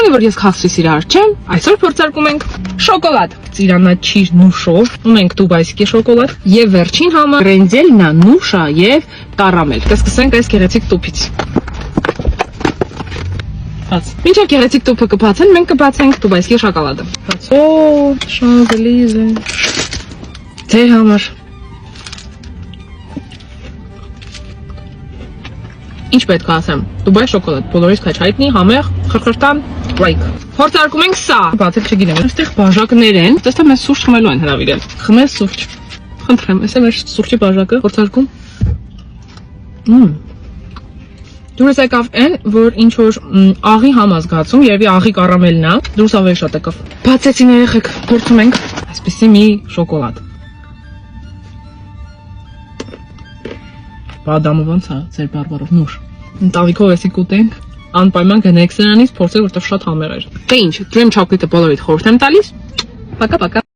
Քանի որ ես քաղցրի սիրահար չեմ, այսօր փորձարկում ենք շոկոլադ, ծիրանաչիր նուշով, ունենք դուբայսկի շոկոլադ եւ վերջին համը ռենձելնա, նուշա եւ կարամել։ Կսկսենք այս գեղեցիկ տուփից։ Մինչև գեղեցիկ տուփը կբացեն, մենք կբացենք դուբայսկի շոկոլադը։ Բացո, շանզելիզե։ Թե համար։ Ինչ պետք է ասեմ, Դուբայ շոկոլադ, բոլորիս քաչ հայտնի, համեղ, խրխրտան, լայք։ Փորձարկում ենք սա։ Բացել չգիտեմ, այստեղ բաժակներ են, տեսա մեզ սուրճ խմելու են հրավիրել։ Խմես սուրճ։ Խնդրեմ, էսա մեր սուրճի բաժակը փորձարկում։ Դուրս եկավ այն, որ ինչ որ աղի համ է զգացում, երևի աղի կարամելն է, դուրս ավելի շատ եկավ։ Բացեցին երեխեք, փորձում ենք այսպեսի մի շոկոլադ։ Բադամը ոնց է, ձեր բարբարով նուշ։ Ընտանիքով էսի կուտենք, անպայման գնեք սրանից, փորձեք, որտեղ շատ համեղ էր։ Դե ինչ, dream chocolate-ը բոլորիդ խորհուրդ եմ տալիս։ Պակա-պակա։